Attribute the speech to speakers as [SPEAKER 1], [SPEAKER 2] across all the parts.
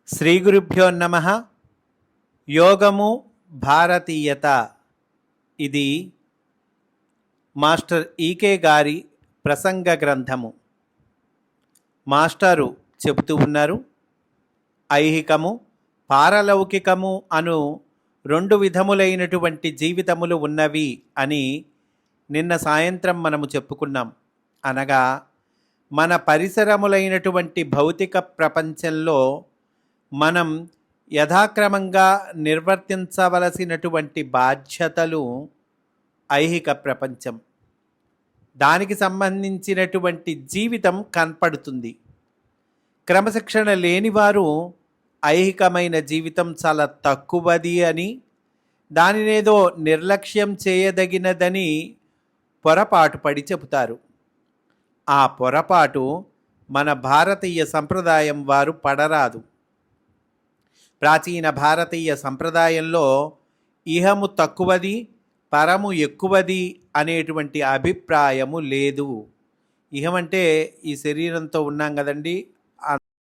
[SPEAKER 1] శ్రీ గురుభ్యో నమః. యోగము భారతీయత. ఇది మాస్టర్ ఈకే గారి ప్రసంగ గ్రంథము. మాస్టారు చెబుతూ ఉన్నారు, ఐహికము పారలౌకికము అను రెండు విధములైనటువంటి జీవితములు ఉన్నవి అని నిన్న సాయంత్రం మనము చెప్పుకున్నాం. అనగా మన పరిసరములైనటువంటి భౌతిక ప్రపంచంలో మనం యథాక్రమంగా నిర్వర్తించవలసినటువంటి బాధ్యతలు ఐహిక ప్రపంచం, దానికి సంబంధించినటువంటి జీవితం కనపడుతుంది. క్రమశిక్షణ లేనివారు ఐహికమైన జీవితం చాలా తక్కువది అని, దానినేదో నిర్లక్ష్యం చేయదగినదని పొరపాటు పడి చెబుతారు. ఆ పొరపాటు మన భారతీయ సంప్రదాయం వారు పడరాదు. ప్రాచీన భారతీయ సంప్రదాయంలో ఇహము తక్కువది, పరము ఎక్కువది అనేటువంటి అభిప్రాయము లేదు. ఇహం అంటే ఈ శరీరంతో ఉన్నాం కదండి,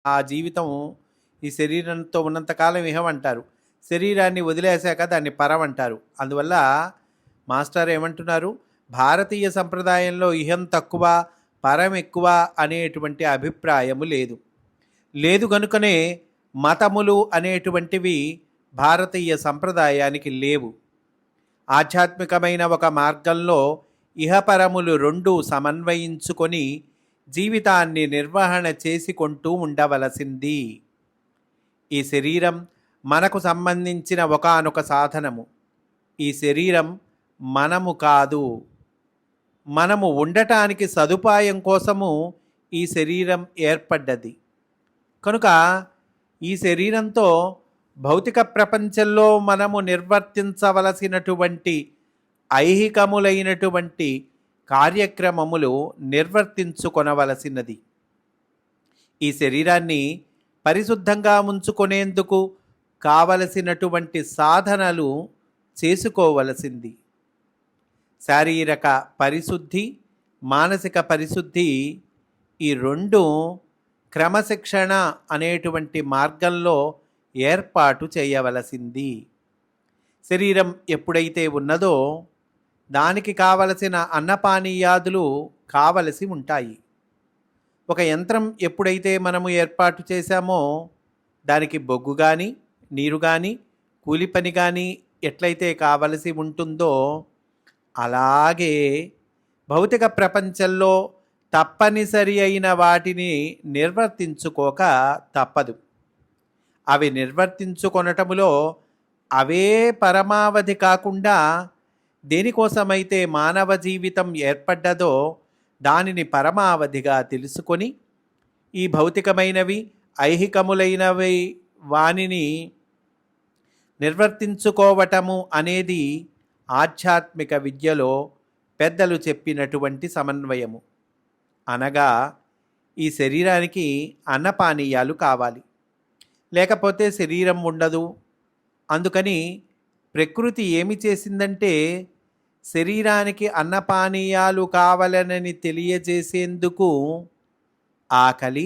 [SPEAKER 1] ఆ జీవితం ఈ శరీరంతో ఉన్నంతకాలం ఇహం అంటారు. శరీరాన్ని వదిలేశాక దాన్ని పరం అంటారు. అందువల్ల మాస్టర్ ఏమంటున్నారు, భారతీయ సంప్రదాయంలో ఇహం తక్కువ, పరం ఎక్కువ అనేటువంటి అభిప్రాయము లేదు కనుకనే మతములు అనేటువంటివి భారతీయ సంప్రదాయానికి లేవు. ఆధ్యాత్మికమైన ఒక మార్గంలో ఇహపరములు రెండూ సమన్వయించుకొని జీవితాన్ని నిర్వహణ చేసుకుంటూ ఉండవలసింది. ఈ శరీరం మనకు సంబంధించిన ఒకానొక సాధనము. ఈ శరీరం మనము కాదు. మనము ఉండటానికి సదుపాయం కోసము ఈ శరీరం ఏర్పడ్డది. కనుక ఈ శరీరంతో భౌతిక ప్రపంచంలో మనము నిర్వర్తించవలసినటువంటి ఐహికములైనటువంటి కార్యక్రమములు నిర్వర్తించుకొనవలసినది. ఈ శరీరాన్ని పరిశుద్ధంగా ఉంచుకునేందుకు కావలసినటువంటి సాధనలు చేసుకోవలసింది. శారీరక పరిశుద్ధి, మానసిక పరిశుద్ధి, ఈ రెండు క్రమశిక్షణ అనేటువంటి మార్గంలో ఏర్పాటు చేయవలసింది. శరీరం ఎప్పుడైతే ఉన్నదో దానికి కావలసిన అన్నపానీయాదులు కావలసి ఉంటాయి. ఒక యంత్రం ఎప్పుడైతే మనము ఏర్పాటు చేశామో దానికి బొగ్గు కానీ, నీరు కానీ, కూలి పని కానీ ఎట్లయితే కావలసి ఉంటుందో, అలాగే భౌతిక ప్రపంచంలో తప్పనిసరి అయిన వాటిని నిర్వర్తించుకోక తప్పదు. అవి నిర్వర్తించుకొనటములో అవే పరమావధి కాకుండా దేనికోసమైతే మానవ జీవితం ఏర్పడ్డదో దానిని పరమావధిగా తెలుసుకొని ఈ భౌతికమైనవి ఐహికములైనవి వానిని నిర్వర్తించుకోవటము అనేది ఆధ్యాత్మిక విద్యలో పెద్దలు చెప్పినటువంటి సమన్వయము. అనగా ఈ శరీరానికి అన్నపానీయాలు కావాలి, లేకపోతే శరీరం ఉండదు. అందుకని ప్రకృతి ఏమి చేసిందంటే శరీరానికి అన్నపానీయాలు కావాలనని తెలియజేసేందుకు ఆకలి,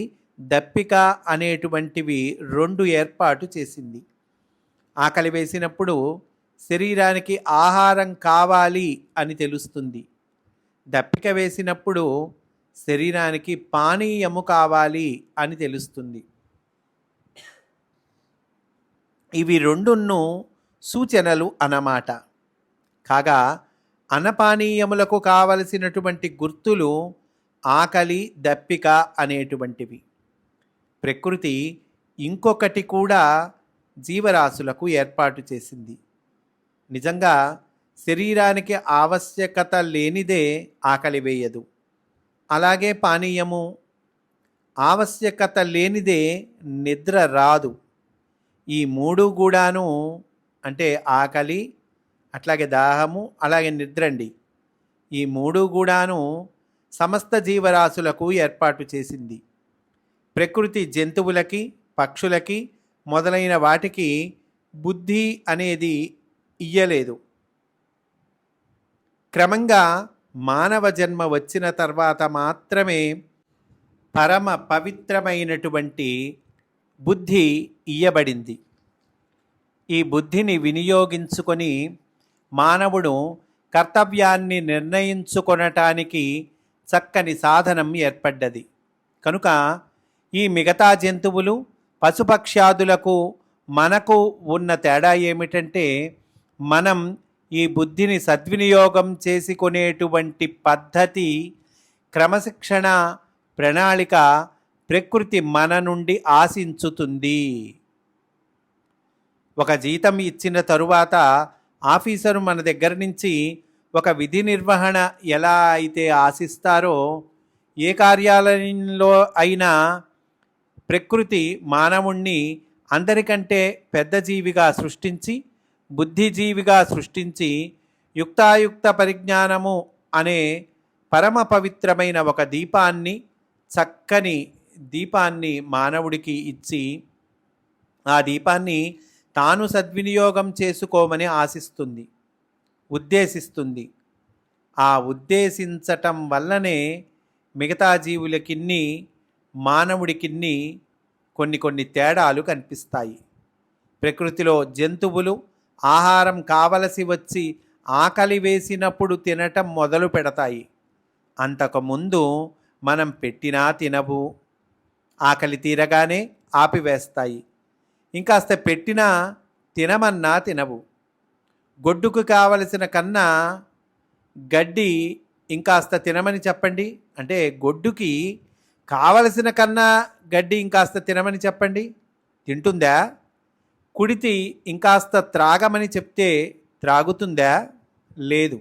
[SPEAKER 1] దప్పిక అనేటువంటివి రెండు ఏర్పాటు చేసింది. ఆకలి వేసినప్పుడు శరీరానికి ఆహారం కావాలి అని తెలుస్తుంది. దప్పిక వేసినప్పుడు శరీరానికి పానీయము కావాలి అని తెలుస్తుంది. ఇవి రెండును సూచనలు అన్నమాట. కాగా అన్నపానీయములకు కావలసినటువంటి గుర్తులు ఆకలి, దప్పిక అనేటువంటివి. ప్రకృతి ఇంకొకటి కూడా జీవరాశులకు ఏర్పాటు చేసింది. నిజంగా శరీరానికి ఆవశ్యకత లేనిదే ఆకలి వేయదు. అలాగే పానీయము ఆవశ్యకత లేనిదే నిద్ర రాదు. ఈ మూడు కూడాను, అంటే ఆకలి, అట్లాగే దాహము, అలాగే నిద్రండి, ఈ మూడు కూడాను సమస్త జీవరాశులకు ఏర్పాటు చేసింది. ప్రకృతి జంతువులకి, పక్షులకి మొదలైన వాటికి బుద్ధి అనేది ఇయ్యలేదు. క్రమంగా మానవ జన్మ వచ్చిన తర్వాత మాత్రమే పరమ పవిత్రమైనటువంటి బుద్ధి ఇయ్యబడింది. ఈ బుద్ధిని వినియోగించుకొని మానవుడు కర్తవ్యాన్ని నిర్ణయించుకొనటానికి చక్కని సాధనం ఏర్పడ్డది. కనుక ఈ మిగతా జంతువులు పశుపక్ష్యాదులకు మనకు ఉన్న తేడా ఏమిటంటే, మనం ఈ బుద్ధిని సద్వినియోగం చేసుకునేటువంటి పద్ధతి, క్రమశిక్షణ, ప్రణాళిక ప్రకృతి మన నుండి ఆశించుతుంది. ఒక జీతం ఇచ్చిన తరువాత ఆఫీసరు మన దగ్గర నుంచి ఒక విధి నిర్వహణ ఎలా అయితే ఆశిస్తారో, ఏ కార్యాలయంలో అయినా ప్రకృతి మానవుణ్ణి అందరికంటే పెద్ద జీవిగా సృష్టించి, బుద్ధిజీవిగా సృష్టించి, యుక్తాయుక్త పరిజ్ఞానము అనే పరమ పవిత్రమైన ఒక దీపాన్ని, చక్కని దీపాన్ని మానవుడికి ఇచ్చి, ఆ దీపాన్ని తాను సద్వినియోగం చేసుకోమని ఆశిస్తుంది, ఉద్దేశిస్తుంది. ఆ ఉద్దేశించటం వల్లనే మిగతా జీవులకిన్ని, మానవుడికిన్ని కొన్ని తేడాలు కనిపిస్తాయి. ప్రకృతిలో జంతువులు ఆహారం కావలసి వచ్చి ఆకలి వేసినప్పుడు తినటం మొదలు పెడతాయి. అంతకుముందు మనం పెట్టినా తినవు, ఆకలి తీరగానే ఆపివేస్తాయి. ఇంకాస్త పెట్టినా తినమన్నా తినవు. గొడ్డుకు కావలసిన కన్నా గడ్డి ఇంకాస్త తినమని చెప్పండి, అంటే గొడ్డుకి కావలసిన కన్నా గడ్డి ఇంకాస్త తినమని చెప్పండి, తింటుందా? కుడితి ఇంకాస్త త్రాగమని చెప్తే త్రాగుతుందా? లేదు.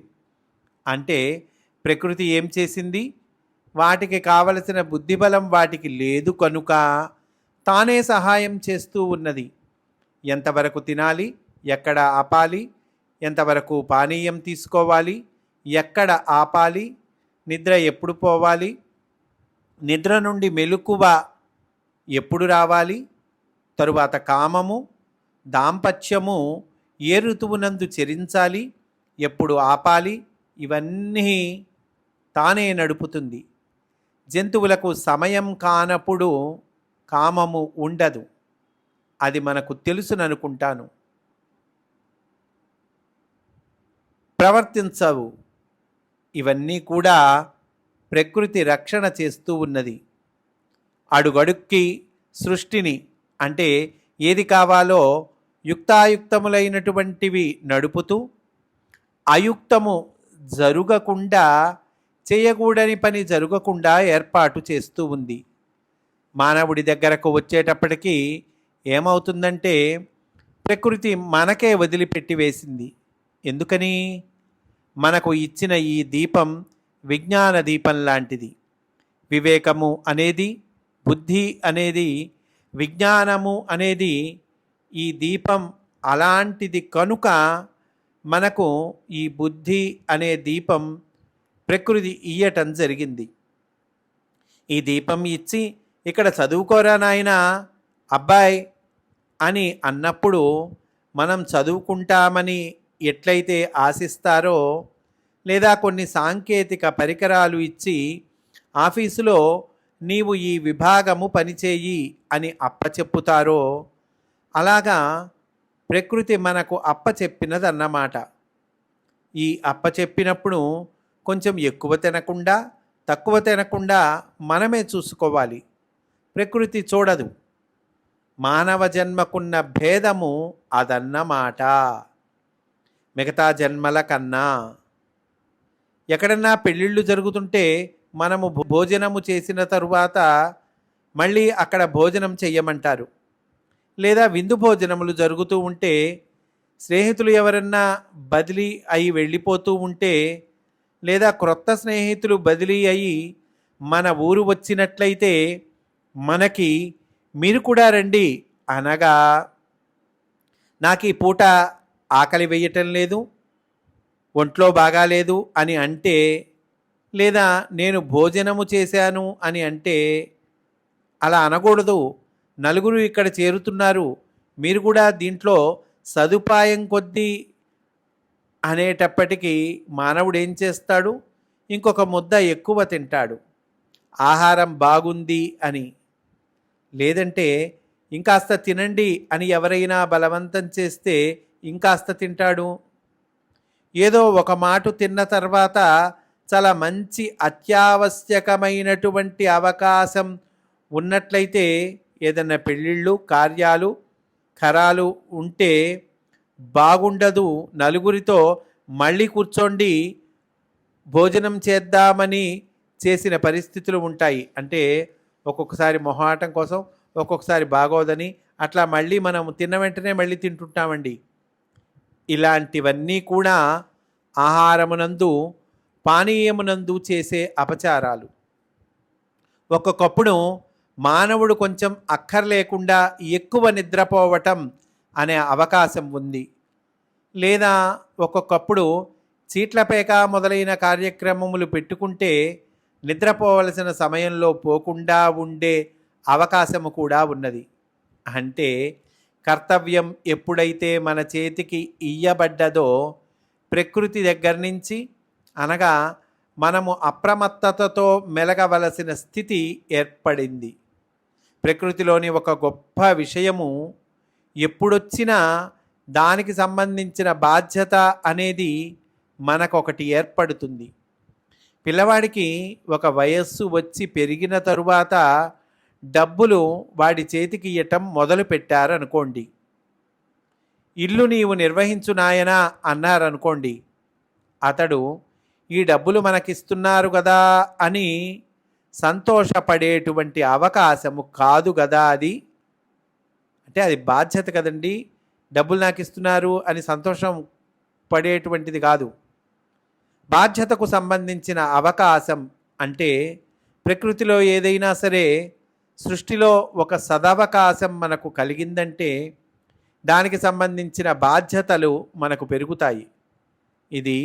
[SPEAKER 1] అంటే ప్రకృతి ఏం చేసింది? వాటికి కావలసిన బుద్ధిబలం వాటికి లేదు కనుక తానే సహాయం చేస్తూ ఉన్నది. ఎంతవరకు తినాలి, ఎక్కడ ఆపాలి, ఎంతవరకు పానీయం తీసుకోవాలి, ఎక్కడ ఆపాలి, నిద్ర ఎప్పుడు పోవాలి, నిద్ర నుండి మెలకువ ఎప్పుడు రావాలి, తరువాత కామము, దాంపత్యము ఏ ఋతువునందు చెరించాలి, ఎప్పుడు ఆపాలి, ఇవన్నీ తానే నడుపుతుంది. జంతువులకు సమయం కానప్పుడు కామము ఉండదు, అది మనకు తెలుసుననుకుంటాను. ప్రవర్తించవు. ఇవన్నీ కూడా ప్రకృతి రక్షణ చేస్తూ ఉన్నది. అడుగడుక్కి సృష్టిని, అంటే ఏది కావాలో యుక్తాయుక్తములైనటువంటివి నడుపుతూ, అయుక్తము జరగకుండా, చేయకూడని పని జరగకుండా ఏర్పాటు చేస్తూ ఉంది. మానవుడి దగ్గరకు వచ్చేటప్పటికీ ఏమవుతుందంటే, ప్రకృతి మనకే వదిలిపెట్టి వేసింది. ఎందుకని? మనకు ఇచ్చిన ఈ దీపం విజ్ఞాన దీపం లాంటిది. వివేకము అనేది, బుద్ధి అనేది, విజ్ఞానము అనేది ఈ దీపం అలాంటిది కనుక మనకు ఈ బుద్ధి అనే దీపం ప్రకృతి ఇయ్యటం జరిగింది. ఈ దీపం ఇచ్చి, ఇక్కడ చదువుకోరా నాయనా అబ్బాయి అని అన్నప్పుడు మనం చదువుకుంటామని ఎట్లయితే ఆశిస్తారో, లేదా కొన్ని సాంకేతిక పరికరాలు ఇచ్చి ఆఫీసులో నీవు ఈ విభాగము పనిచేయి అని అప్పచెప్పుతారో, అలాగా ప్రకృతి మనకు అప్పచెప్పినదన్నమాట. ఈ అప్పచెప్పినప్పుడు కొంచెం ఎక్కువ తినకుండా, తక్కువ తినకుండా మనమే చూసుకోవాలి. ప్రకృతి చూడదు. మానవ జన్మకున్న భేదము అదన్నమాట. మిగతా జన్మల కన్నా ఎక్కడన్నా పెళ్ళిళ్ళు జరుగుతుంటే మనము భోజనము చేసిన తరువాత మళ్ళీ అక్కడ భోజనం చెయ్యమంటారు. లేదా విందు భోజనములు జరుగుతూ ఉంటే, స్నేహితులు ఎవరన్నా బదిలీ అయి వెళ్ళిపోతూ ఉంటే, లేదా క్రొత్త స్నేహితులు బదిలీ అయి మన ఊరు వచ్చినట్లయితే మనకి మీరు కూడా రండి అనగా, నాకు ఈ పూట ఆకలి వేయటం లేదు, ఒంట్లో బాగాలేదు అని అంటే, లేదా నేను భోజనము చేశాను అని అంటే, అలా అనకూడదు. నలుగురు ఇక్కడ చేరుతున్నారు, మీరు కూడా దీంట్లో సదుపాయం కొద్దీ అనేటప్పటికీ మానవుడు ఏం చేస్తాడు? ఇంకొక ముద్ద ఎక్కువ తింటాడు, ఆహారం బాగుంది అని. లేదంటే ఇంకాస్త తినండి అని ఎవరైనా బలవంతం చేస్తే ఇంకాస్త తింటాడు. ఏదో ఒక మాట తిన్న తర్వాత చాలా మంచి అత్యావశ్యకమైనటువంటి అవకాశం ఉన్నట్లయితే ఏదన్నా పెళ్ళిళ్ళు కార్యాలు ఖరాలు ఉంటే బాగుండదు, నలుగురితో మళ్ళీ కూర్చోండి భోజనం చేద్దామని చేసిన పరిస్థితులు ఉంటాయి. అంటే ఒక్కొక్కసారి మొహాటం కోసం, ఒక్కొక్కసారి బాగోదని అట్లా మళ్ళీ మనం తిన్న వెంటనే మళ్ళీ తింటుంటామండి. ఇలాంటివన్నీ కూడా ఆహారమునందు పానీయమునందు చేసే అపచారాలు. ఒక్కొక్కప్పుడు మానవుడు కొంచెం అక్కర్లేకుండా ఎక్కువ నిద్రపోవటం అనే అవకాశం ఉంది. లేదా ఒక్కొక్కప్పుడు చీట్లపేక మొదలైన కార్యక్రమములు పెట్టుకుంటే నిద్రపోవలసిన సమయంలో పోకుండా ఉండే అవకాశము కూడా ఉన్నది. అంటే కర్తవ్యం ఎప్పుడైతే మన చేతికి ఇయ్యబడ్డదో ప్రకృతి దగ్గర నుంచి, అనగా మనము అప్రమత్తతతో మెలగవలసిన స్థితి ఏర్పడింది. ప్రకృతిలోని ఒక గొప్ప విషయము ఎప్పుడొచ్చినా దానికి సంబంధించిన బాధ్యత అనేది మనకొకటి ఏర్పడుతుంది. పిల్లవాడికి ఒక వయస్సు వచ్చి పెరిగిన తరువాత డబ్బులు వాడి చేతికి ఇయ్యటం మొదలు పెట్టారనుకోండి. ఇల్లు నీవు నిర్వహించు నాయనా అన్నారనుకోండి, అతడు ఈ డబ్బులు మనకిస్తున్నారు కదా అని సంతోషపడేటువంటి అవకాశము కాదు కదా అది. అంటే అది బాధ్యత కదండి, డబ్బులు నాకు ఇస్తున్నారు అని సంతోషం పడేటువంటిది కాదు. బాధ్యతకు సంబంధించిన అవకాశం అంటే ప్రకృతిలో ఏదైనా సరే సృష్టిలో ఒక సదవకాశం మనకు కలిగిందంటే దానికి సంబంధించిన బాధ్యతలు మనకు పెరుగుతాయి. ఇది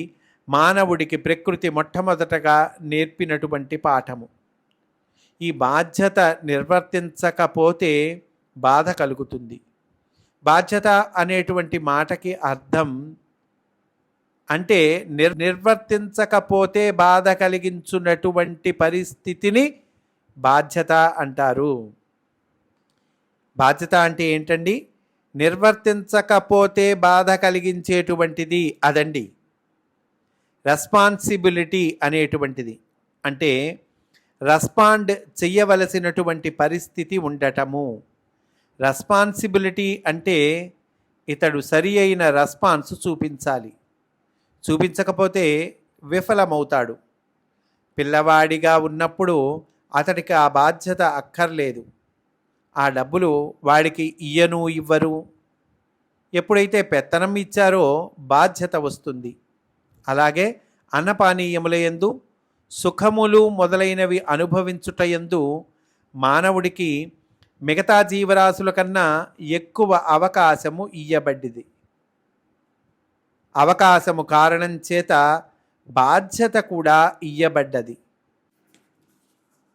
[SPEAKER 1] మానవుడికి ప్రకృతి మొట్టమొదటగా నేర్పినటువంటి పాఠము. ఈ బాధ్యత నిర్వర్తించకపోతే బాధ కలుగుతుంది. బాధ్యత అనేటువంటి మాటకి అర్థం అంటే నిర్వర్తించకపోతే బాధ కలిగించున్నటువంటి పరిస్థితిని బాధ్యత అంటారు. బాధ్యత అంటే ఏంటండి? నిర్వర్తించకపోతే బాధ కలిగించేటువంటిది అదండి. రెస్పాన్సిబిలిటీ అనేటువంటిది అంటే రెస్పాండ్ చెయ్యవలసినటువంటి పరిస్థితి ఉండటము. రెస్పాన్సిబిలిటీ అంటే ఇతడు సరి అయిన రెస్పాన్స్ చూపించాలి. చూపించకపోతే విఫలమవుతాడు. పిల్లవాడిగా ఉన్నప్పుడు అతడికి ఆ బాధ్యత అక్కర్లేదు. ఆ డబ్బులు వాడికి ఇవ్వరు. ఎప్పుడైతే పెత్తనం ఇచ్చారో బాధ్యత వస్తుంది. అలాగే అన్నపానీయములయందు సుఖములు మొదలైనవి అనుభవించుటయందు మానవుడికి మిగతా జీవరాశుల కన్నా ఎక్కువ అవకాశము ఇయ్యబడ్డది. అవకాశము కారణం చేత బాధ్యత కూడా ఇయ్యబడ్డది.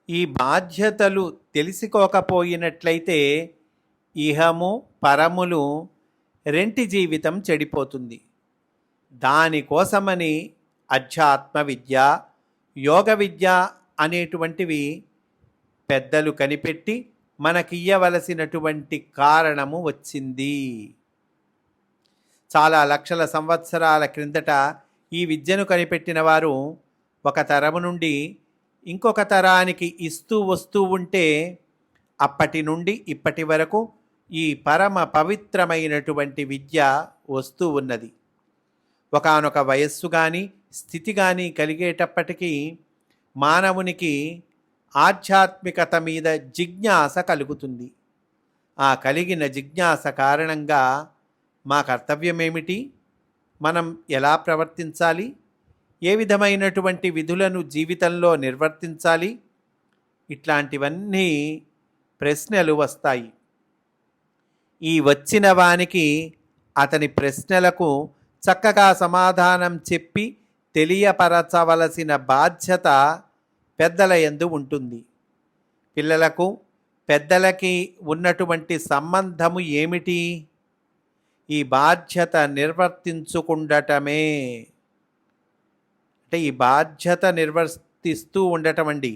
[SPEAKER 1] ఈ బాధ్యతలు తెలుసుకోకపోయినట్లయితే ఇహము పరములు రెంటి జీవితం చెడిపోతుంది. దానికోసమని అధ్యాత్మ విద్య, యోగ విద్య అనేటువంటివి పెద్దలు కనిపెట్టి మనకియ్యవలసినటువంటి కారణము వచ్చింది. చాలా లక్షల సంవత్సరాల క్రిందట ఈ విద్యను కనిపెట్టిన వారు ఒక తరము నుండి ఇంకొక తరానికి ఇస్తూ వస్తూ ఉంటే అప్పటి నుండి ఇప్పటి వరకు ఈ పరమ పవిత్రమైనటువంటి విద్య వస్తూ ఉన్నది. ఒకానొక వయస్సు కానీ స్థితి కానీ కలిగేటప్పటికీ మానవునికి ఆధ్యాత్మికత మీద జిజ్ఞాస కలుగుతుంది. ఆ కలిగిన జిజ్ఞాస కారణంగా మా కర్తవ్యం ఏమిటి, మనం ఎలా ప్రవర్తించాలి, ఏ విధమైనటువంటి విధులను జీవితంలో నిర్వర్తించాలి, ఇట్లాంటివన్నీ ప్రశ్నలు వస్తాయి. ఈ వచ్చిన వానికి అతని ప్రశ్నలకు చక్కగా సమాధానం చెప్పి తెలియపరచవలసిన బాధ్యత పెద్దల యందు ఉంటుంది. పిల్లలకు పెద్దలకి ఉన్నటువంటి సంబంధము ఏమిటి? ఈ బాధ్యత నిర్వర్తించుకుండటమే. అంటే ఈ బాధ్యత నిర్వర్తిస్తూ ఉండటం అండి.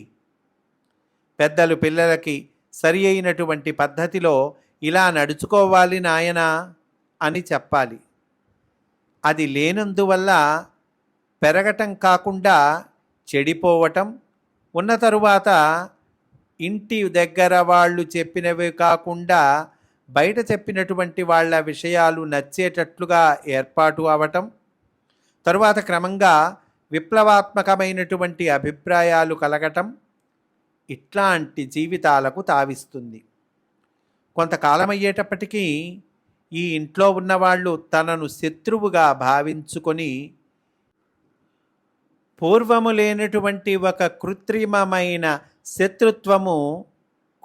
[SPEAKER 1] పెద్దలు పిల్లలకి సరి అయినటువంటి పద్ధతిలో ఇలా నడుచుకోవాలి నాయనా అని చెప్పాలి. అది లేనందువల్ల పెరగటం కాకుండా చెడిపోవటం, ఉన్న తరువాత ఇంటి దగ్గర వాళ్ళు చెప్పినవి కాకుండా బయట చెప్పినటువంటి వాళ్ళ విషయాలు నచ్చేటట్లుగా ఏర్పాటు అవటం, తరువాత క్రమంగా విప్లవాత్మకమైనటువంటి అభిప్రాయాలు కలగటం, ఇట్లాంటి జీవితాలకు తావిస్తుంది. కొంతకాలం అయ్యేటప్పటికీ ఈ ఇంట్లో ఉన్నవాళ్ళు తనను శత్రువుగా భావించుకొని పూర్వము లేనటువంటి ఒక కృత్రిమమైన శత్రుత్వము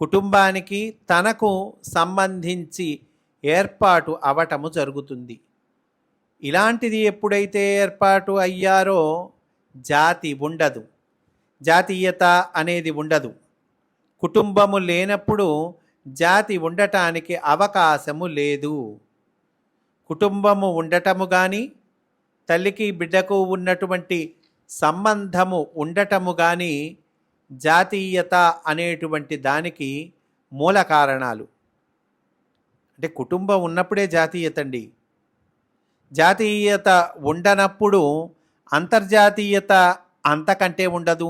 [SPEAKER 1] కుటుంబానికి తనకు సంబంధించి ఏర్పాటు అవటము జరుగుతుంది. ఇలాంటిది ఎప్పుడైతే ఏర్పాటు అయ్యారో జాతి ఉండదు, జాతీయత అనేది ఉండదు. కుటుంబము లేనప్పుడు జాతి ఉండటానికి అవకాశము లేదు. కుటుంబము ఉండటము కానీ, తల్లికి బిడ్డకు ఉన్నటువంటి సంబంధము ఉండటము కానీ జాతీయత అనేటువంటి దానికి మూల కారణాలు. అంటే కుటుంబం ఉన్నప్పుడే జాతీయత అండి. జాతీయత ఉండనప్పుడు అంతర్జాతీయత అంతకంటే ఉండదు.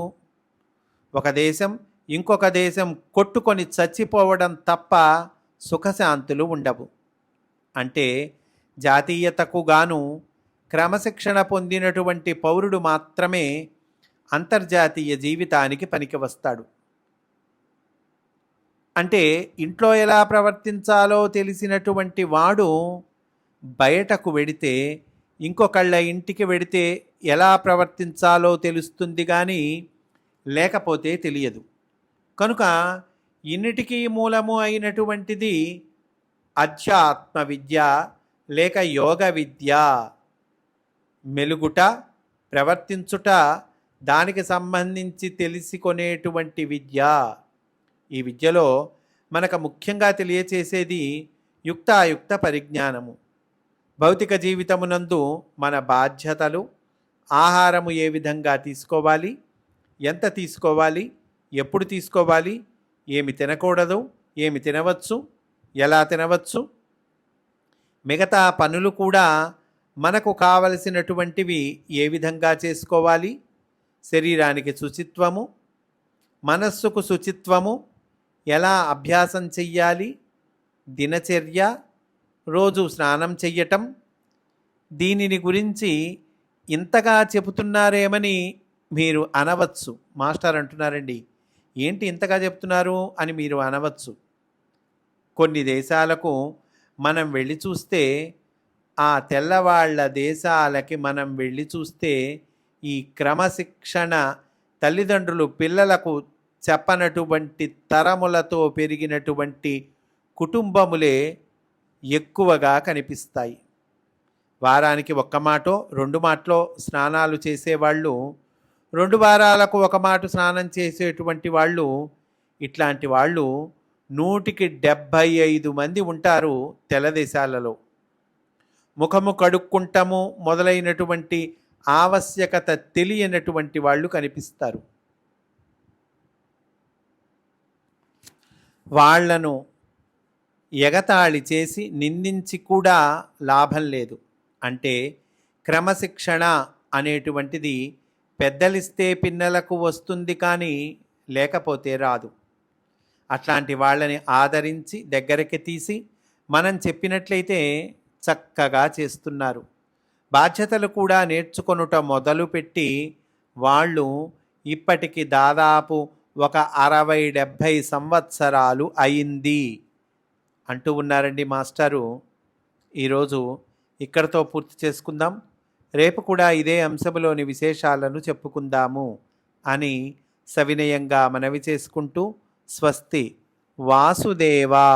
[SPEAKER 1] ఒక దేశం ఇంకొక దేశం కొట్టుకొని చచ్చిపోవడం తప్ప సుఖశాంతులు ఉండవు. అంటే జాతీయతకు గాను క్రమశిక్షణ పొందినటువంటి పౌరుడు మాత్రమే అంతర్జాతీయ జీవితానికి పనికి వస్తాడు. అంటే ఇంట్లో ఎలా ప్రవర్తించాలో తెలిసినటువంటి వాడు బయటకు వెడితే, ఇంకొకళ్ళ ఇంటికి వెడితే ఎలా ప్రవర్తించాలో తెలుస్తుంది కానీ లేకపోతే తెలియదు. కనుక ఇన్నిటికీ మూలము అయినటువంటిది అధ్యాత్మ విద్య లేక యోగ విద్య. మెలుగుట, ప్రవర్తించుట, దానికి సంబంధించి తెలుసుకొనేటువంటి విద్య. ఈ విద్యలో మనకు ముఖ్యంగా తెలియచేసేది యుక్తాయుక్త పరిజ్ఞానము. భౌతిక జీవితమునందు మన బాధ్యతలు, ఆహారము ఏ విధంగా తీసుకోవాలి, ఎంత తీసుకోవాలి, ఎప్పుడు తీసుకోవాలి, ఏమి తినకూడదు, ఏమి తినవచ్చు, ఎలా తినవచ్చు, మిగతా పనులు కూడా మనకు కావలసినటువంటివి ఏ విధంగా చేసుకోవాలి, శరీరానికి శుచిత్వము, మనస్సుకు శుచిత్వము, ఎలా అభ్యాసం చెయ్యాలి, దినచర్య, రోజు స్నానం చెయ్యటం, దీనిని గురించి ఇంతగా చెబుతున్నారేమని మీరు అనవచ్చు. మాస్టర్ అంటున్నారండి, ఏంటి ఇంతగా చెప్తున్నారు అని మీరు అనవచ్చు. కొన్ని దేశాలకు మనం వెళ్ళి చూస్తే, ఆ తెల్లవాళ్ల దేశాలకి మనం వెళ్ళి చూస్తే ఈ క్రమశిక్షణ తల్లిదండ్రులు పిల్లలకు చెప్పనటువంటి తరములతో పెరిగినటువంటి కుటుంబములే ఎక్కువగా కనిపిస్తాయి. వారానికి ఒక్క మాటో 2 మాటలో స్నానాలు చేసేవాళ్ళు, 2 వారాలకు ఒక మాట స్నానం చేసేటువంటి వాళ్ళు, ఇట్లాంటి వాళ్ళు 175 మంది ఉంటారు తెల్ల దేశాలలో. ముఖము కడుక్కుంటాము మొదలైనటువంటి ఆవశ్యకత తెలియనటువంటి వాళ్ళు కనిపిస్తారు. వాళ్లను ఎగతాళి చేసి నిందించి కూడా లాభం లేదు. అంటే క్రమశిక్షణ అనేటువంటిది పెద్దలిస్తే పిన్నలకు వస్తుంది కానీ లేకపోతే రాదు. అట్లాంటి వాళ్ళని ఆదరించి దగ్గరికి తీసి మనం చెప్పినట్లయితే చక్కగా చేస్తున్నారు. బాధ్యతలు కూడా నేర్చుకొనుట మొదలుపెట్టి వాళ్ళు ఇప్పటికి దాదాపు ఒక 60-70 సంవత్సరాలు అయింది అంటూ ఉన్నారండి మాస్టారు. ఈరోజు ఇక్కడితో పూర్తి చేసుకుందాం. రేపు కూడా ఇదే అంశంలోని విశేషాలను చెప్పుకుందాము అని సవినయంగా మనవి చేసుకుంటూ స్వస్తి. వాసుదేవా.